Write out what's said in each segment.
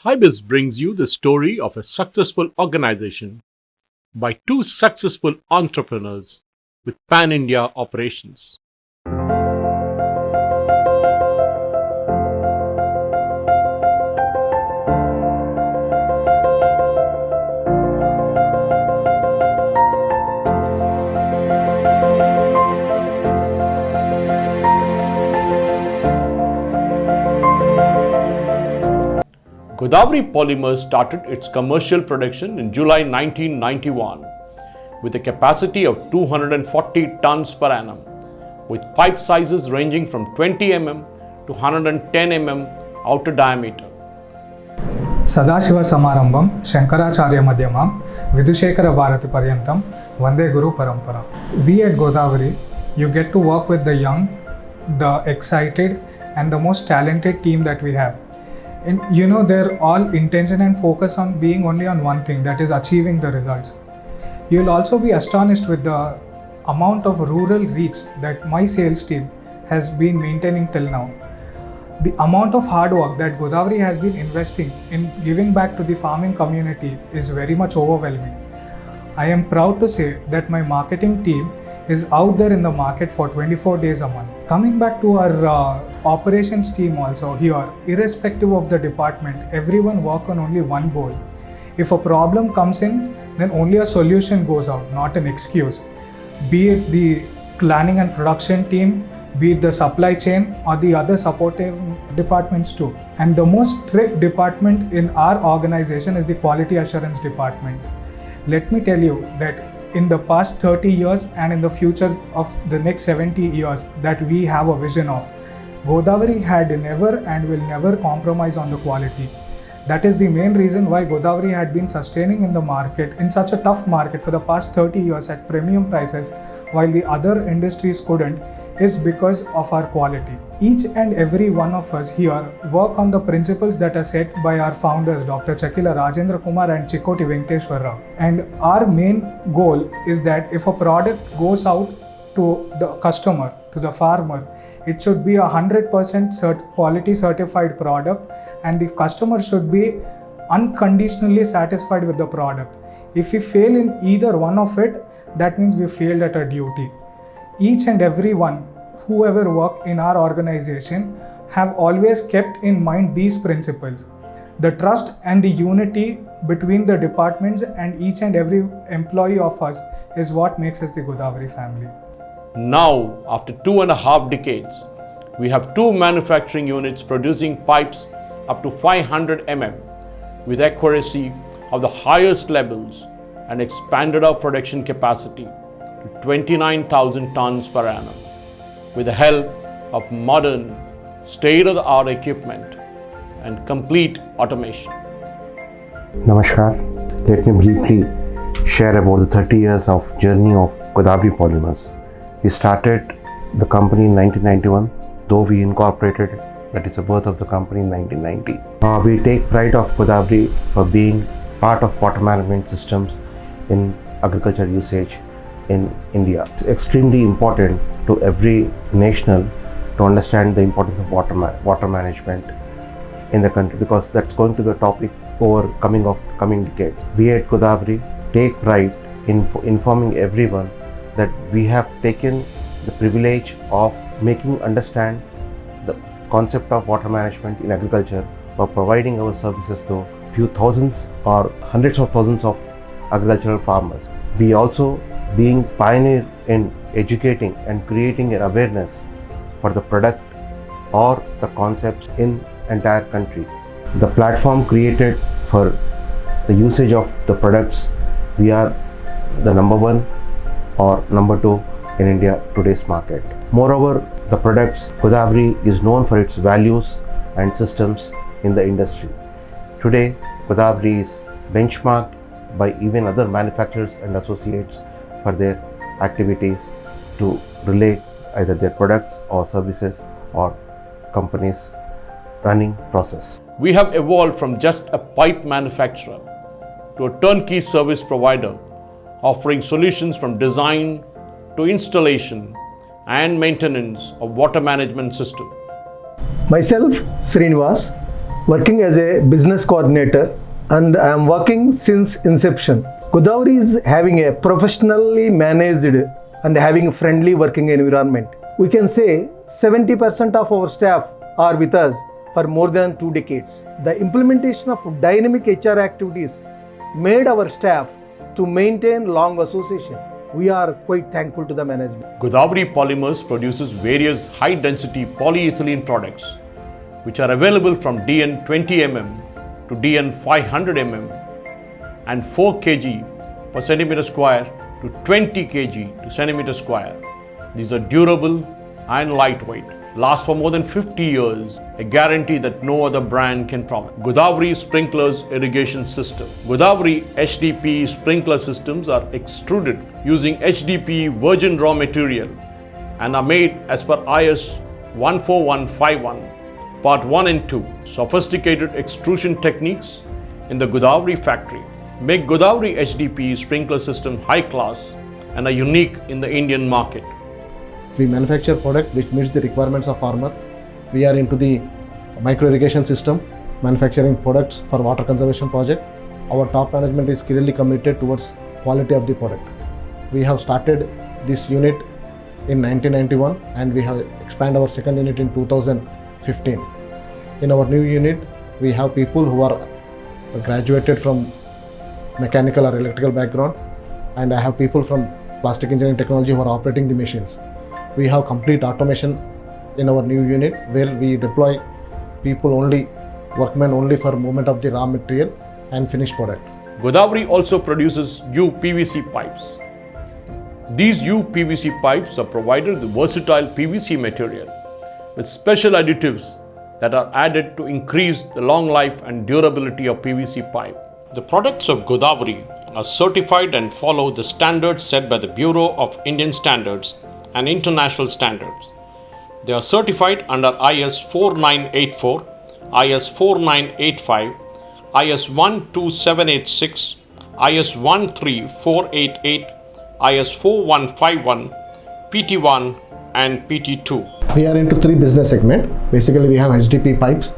Hybiz brings you the story of a successful organization by two successful entrepreneurs with pan India operations. Godavari Polymers started its commercial production in July 1991 with a capacity of 240 tons per annum, with pipe sizes ranging from 20 mm to 110 mm outer diameter. Sadashiv समारंभम Shankaracharya Madhyamam Vidushekhar Bharat पर्यंतम वंदे गुरु परंपरा. We at Godavari, you get to work with the young, the excited and the most talented team that we have. And you know, they're all intention and focus on being only on one thing, that is achieving the results. You'll also be astonished with the amount of rural reach that my sales team has been maintaining till now. The amount of hard work that Godavari has been investing in giving back to the farming community is very much overwhelming. I am proud to say that my marketing team is out there in the market for 24 days a month. Coming back to our operations team also here, irrespective of the department, everyone work on only one goal. If a problem comes in, then only a solution goes out, not an excuse. Be it the planning and production team, be it the supply chain or the other supportive departments too. And the most strict department in our organization is the quality assurance department. Let me tell you that in the past 30 years and in the future of the next 70 years that we have a vision of, Godavari had never and will never compromise on the quality. That is the main reason why Godavari had been sustaining in the market, in such a tough market for the past 30 years at premium prices, while the other industries couldn't, is because of our quality. Each and every one of us here work on the principles that are set by our founders, Dr. Chakila Rajendra Kumar and Chikoti Venkateshwar Rao. And our main goal is that if a product goes out to the customer, to the farmer, it should be 100% quality certified product, and the customer should be unconditionally satisfied with the product. If we fail in either one of it, that means we failed at our duty. Each and every one, whoever work in our organization, have always kept in mind these principles. The trust and the unity between the departments and each and every employee of us is what makes us the Godavari family. Now, after 2.5 decades, we have two manufacturing units producing pipes up to 500 mm with accuracy of the highest levels and expanded our production capacity to 29,000 tons per annum with the help of modern, state-of-the-art equipment and complete automation. Namaskar. Let me briefly share about the 30 years of journey of Godavari Polymers. We started the company in 1991, though we incorporated, that is the birth of the company in 1990. We take pride of Godavari for being part of water management systems in agriculture usage in India. It's extremely important to every national to understand the importance of water management in the country, because that's going to be a topic over coming decades. We at Godavari take pride in informing everyone that we have taken the privilege of making understand the concept of water management in agriculture by providing our services to few thousands or hundreds of thousands of agricultural farmers. We also being pioneer in educating and creating an awareness for the product or the concepts in entire country. The platform created for the usage of the products, we are the number one or number two in India today's market. Moreover, the products, Godavari is known for its values and systems in the industry. Today, Godavari is benchmarked by even other manufacturers and associates for their activities to relate either their products or services or companies running process. We have evolved from just a pipe manufacturer to a turnkey service provider, offering solutions from design to installation and maintenance of water management system. Myself, Srinivas, working as a business coordinator, and I am working since inception. Godavari is having a professionally managed and having a friendly working environment. We can say 70% of our staff are with us for more than 2 decades. The implementation of dynamic HR activities made our staff to maintain long association. We are quite thankful to the management. Godavari Polymers produces various high-density polyethylene products which are available from DN 20 mm to DN 500 mm and 4 kg per centimeter square to 20 kg to centimeter square. These are durable and lightweight, last for more than 50 years, a guarantee that no other brand can promise. Godavari Sprinklers Irrigation System. Godavari HDPE sprinkler systems are extruded using HDPE virgin raw material and are made as per IS 14151 Part 1 and 2. Sophisticated extrusion techniques in the Godavari factory make Godavari HDPE sprinkler system high class and are unique in the Indian market. We manufacture product which meets the requirements of farmer. We are into the micro irrigation system, manufacturing products for water conservation project. Our top management is clearly committed towards quality of the product. We have started this unit in 1991 and we have expanded our second unit in 2015. In our new unit, we have people who are graduated from mechanical or electrical background, and I have people from plastic engineering technology who are operating the machines. We have complete automation in our new unit where we deploy people only, workmen only for movement of the raw material and finished product. Godavari also produces UPVC pipes. These UPVC pipes are provided with versatile PVC material with special additives that are added to increase the long life and durability of PVC pipe. The products of Godavari are certified and follow the standards set by the Bureau of Indian Standards and International Standards. They are certified under IS 4984, IS 4985, IS 12786, IS 13488, IS 4151, PT1 and PT2. We are into 3 business segments. Basically, we have HDPE pipes,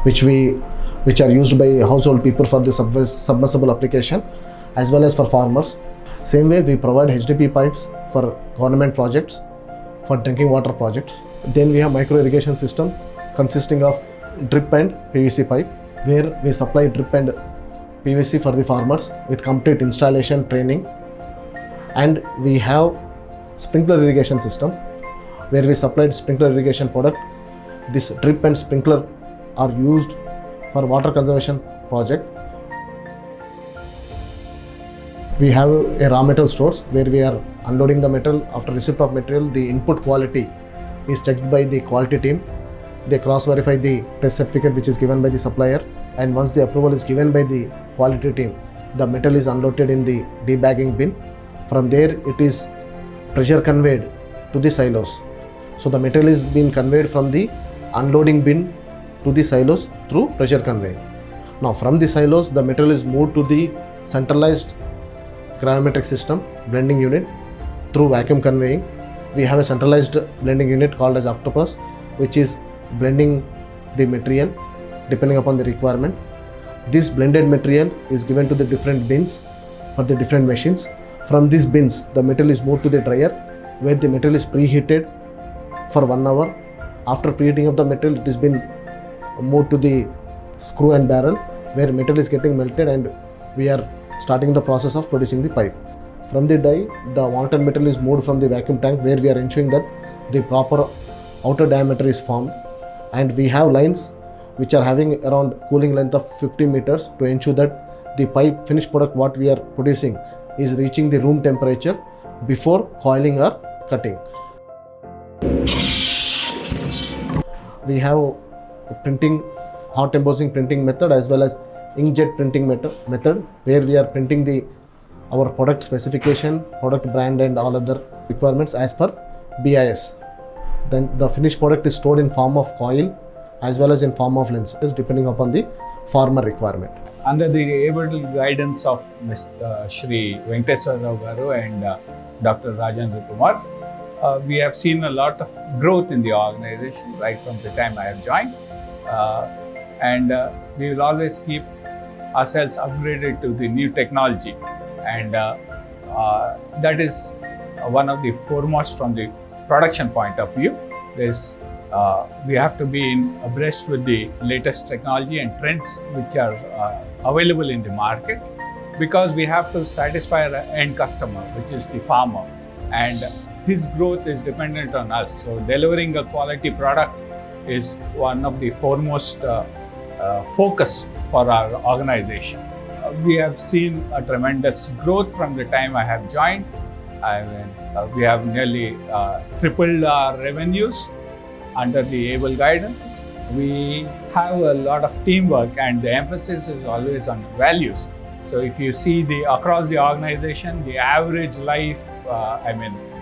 which are used by household people for the submersible application, as well as for farmers. Same way, we provide HDPE pipes for government projects, for drinking water projects. Then we have micro irrigation system consisting of drip and PVC pipe, where we supply drip and PVC for the farmers with complete installation training. And we have sprinkler irrigation system, where we supplied sprinkler irrigation product. This drip and sprinkler are used for water conservation project. We have a raw metal stores where we are unloading the metal. After receipt of material, the input quality is checked by the quality team. They cross-verify the test certificate which is given by the supplier, and once the approval is given by the quality team, the metal is unloaded in the debagging bin. From there, it is pressure conveyed to the silos. So the metal is being conveyed from the unloading bin to the silos through pressure conveying. Now from the silos, the metal is moved to the centralized gravimetric system blending unit through vacuum conveying. We have a centralized blending unit called as Octopus, which is blending the material depending upon the requirement. This blended material is given to the different bins for the different machines. From these bins, the metal is moved to the dryer, where the metal is preheated for 1 hour. After preheating of the metal, it has been moved to the screw and barrel, where metal is getting melted, and we are starting the process of producing the pipe. From the die, the wanted metal is moved from the vacuum tank, where we are ensuring that the proper outer diameter is formed, and we have lines which are having around cooling length of 50 meters to ensure that the pipe finished product what we are producing is reaching the room temperature before coiling or cutting. We have a printing, hot embossing printing method, as well as inkjet printing method, where we are printing our product specification, product brand and all other requirements as per BIS. Then the finished product is stored in form of coil as well as in form of lenses, depending upon the farmer requirement. Under the able guidance of Mr. Shri Venkateswara Rao Garu and Dr. Rajendra Kumar, we have seen a lot of growth in the organization right from the time I have joined. and we will always keep ourselves upgraded to the new technology, and that is one of the foremost from the production point of view. We have to be abreast with the latest technology and trends which are available in the market, because we have to satisfy our end customer, which is the farmer, and his growth is dependent on us. So delivering a quality product is one of the foremost focus for our organization. We have seen a tremendous growth from the time I have joined. We have nearly tripled our revenues under the able guidance. We have a lot of teamwork, and the emphasis is always on values. So if you see across the organization, the average life,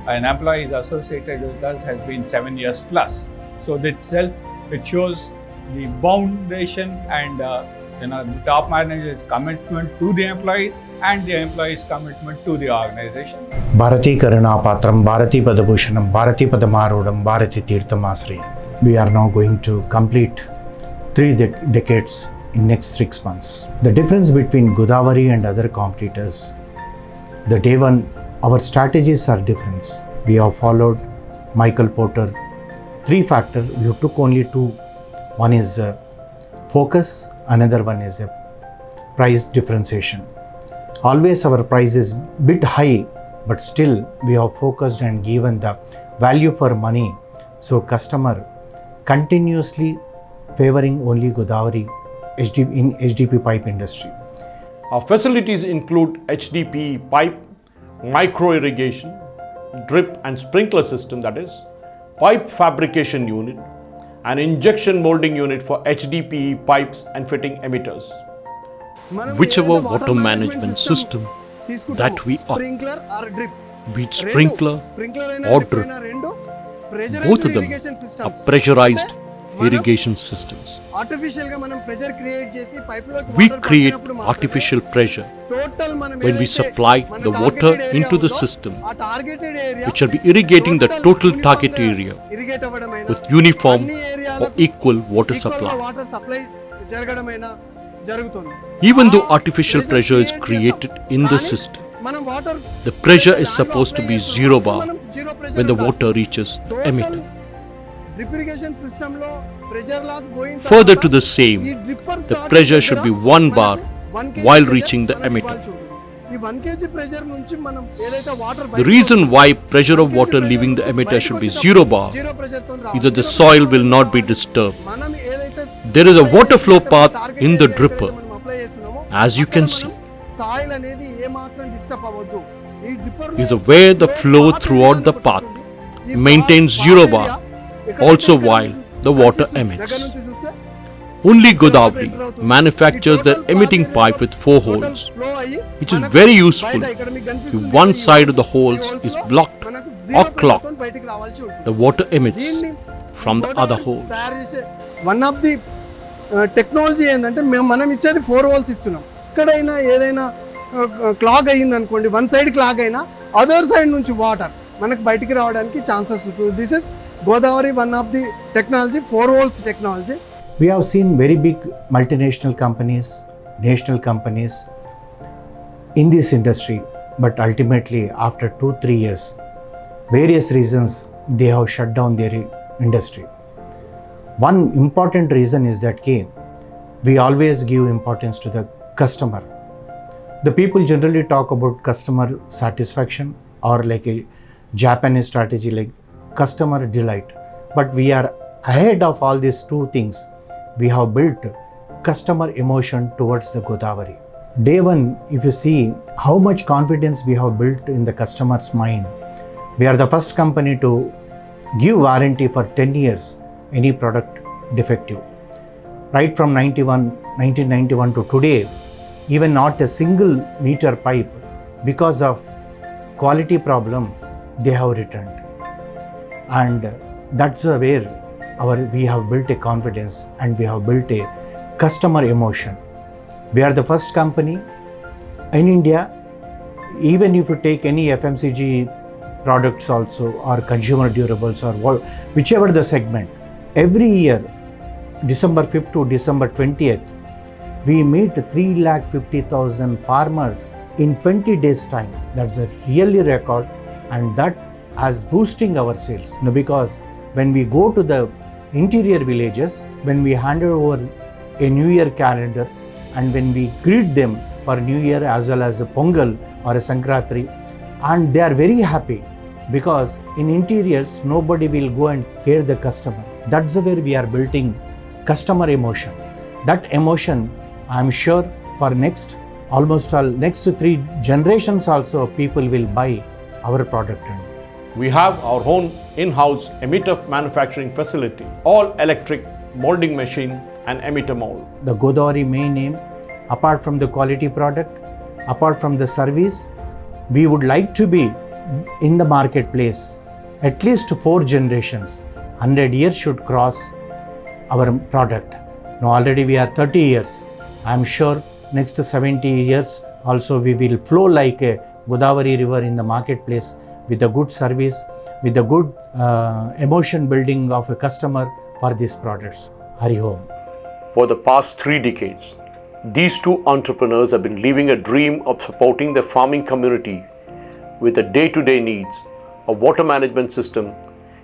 an employee is associated with us has been 7 years plus. So itself, it shows the foundation and the top manager's commitment to the employees and the employees' commitment to the organization. Bharati Karunapatram, Bharati Padabhushanam, Bharati Padamarudam, Bharati Tirthamasri. We are now going to complete 3 decades in next 6 months. The difference between Godavari and other competitors, the day one, our strategies are different. We have followed Michael Porter 3 factors. We took only 2. One is focus, another one is price differentiation. Always our price is bit high, but still we have focused and given the value for money. So customer continuously favoring only Godavari in HDP pipe industry. Our facilities include HDPE pipe, micro irrigation, drip and sprinkler system, that is, pipe fabrication unit, and injection molding unit for HDPE pipes and fitting emitters. Whichever water management system that we opt, be it sprinkler or drip, both of them are pressurized irrigation systems. We create artificial pressure when we supply the water into the system, which shall be irrigating the total target area with uniform or equal water supply. Even though artificial pressure is created in the system, the pressure is supposed to be 0 bar when the water reaches the emitter. Further to the same, the pressure should be 1 bar while reaching the emitter. The reason why pressure of water leaving the emitter should be 0 bar is that the soil will not be disturbed. There is a water flow path in the dripper, as you can see. Is where the flow throughout the path maintains 0 bar also while the water emits. Only Godavari manufactures the emitting pipe with 4 holes, which is very useful if one side of the holes is blocked or clogged. The water emits from the other holes. One of the technology ఏంటంటే మనం ఇచ్చేది 4 holes ఇస్తున్నాం. ఎక్కడైనా ఏదైనా clog అయ్యింది అనుకోండి, one side clog అయినా other side నుంచి వాటర్ మనకు బయటికి రావడానికి ఛాన్సెస్ ఉంటుంది. This is Godavari, one of the technology, 4 holes technology. We have seen very big multinational companies, national companies in this industry, but ultimately after 2-3 years, various reasons they have shut down their industry. One important reason is that we always give importance to the customer. The people generally talk about customer satisfaction or like a Japanese strategy like customer delight, but we are ahead of all these 2 things. We have built customer emotion towards the Godavari. Day one, if you see how much confidence we have built in the customer's mind, we are the first company to give warranty for 10 years any product defective. Right from 1991 to today, even not a single meter pipe because of quality problem they have returned. And that's where we have built a confidence and we have built a customer emotion. We are the first company in India, even if you take any FMCG products also or consumer durables or whichever the segment, every year December 5th to December 20th, we meet 350,000 farmers in 20 days time. That's a really record, and that has boosting our sales. Because when we go to the interior villages, when we hand over a New Year calendar, and when we greet them for New Year as well as a Pongal or a Sankranti, and they are very happy, because in interiors nobody will go and hear the customer. That's where we are building customer emotion. That emotion, I am sure for next 3 generations also people will buy our product. We have our own in-house emitter manufacturing facility, all electric molding machine and emitter mold. The Godavari main aim, apart from the quality product, apart from the service, we would like to be in the marketplace at least 4 generations. 100 years should cross our product. Now already we are 30 years. I am sure next 70 years also we will flow like a Godavari river in the marketplace with a good service, with a good emotion building of a customer for these products. Hari Om. For the past 3 decades, these 2 entrepreneurs have been living a dream of supporting their farming community with the day-to-day needs of water management system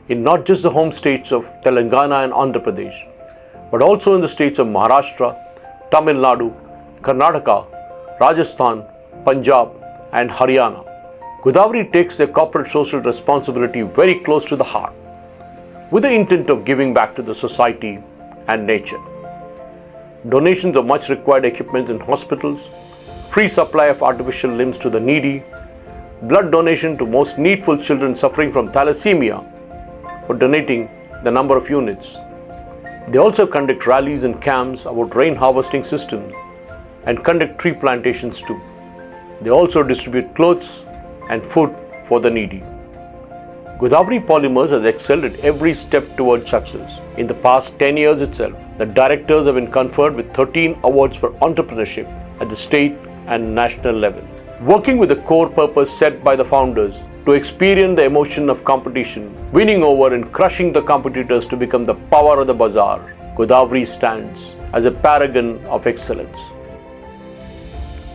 in not just the home states of Telangana and Andhra Pradesh, but also in the states of Maharashtra, Tamil Nadu, Karnataka, Rajasthan, Punjab and Haryana. Godavari takes their corporate social responsibility very close to the heart, with the intent of giving back to the society and nature. Donations of much required equipment in hospitals, free supply of artificial limbs to the needy, blood donation to most needful children suffering from thalassemia, for donating the number of units. They also conduct rallies and camps about rain harvesting systems and conduct tree plantations too. They also distribute clothes and food for the needy. Godavari Polymers has excelled at every step towards success. In the past 10 years itself, the directors have been conferred with 13 awards for entrepreneurship at the state and national level. Working with the core purpose set by the founders to experience the emotion of competition, winning over and crushing the competitors to become the power of the bazaar, Godavari stands as a paragon of excellence.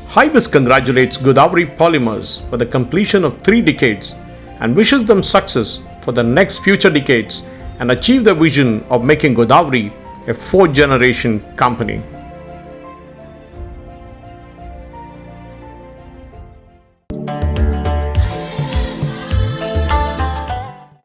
Hybis congratulates Godavari Polymers for the completion of 3 decades and wishes them success for the next future decades and achieve the vision of making Godavari a 4th generation company.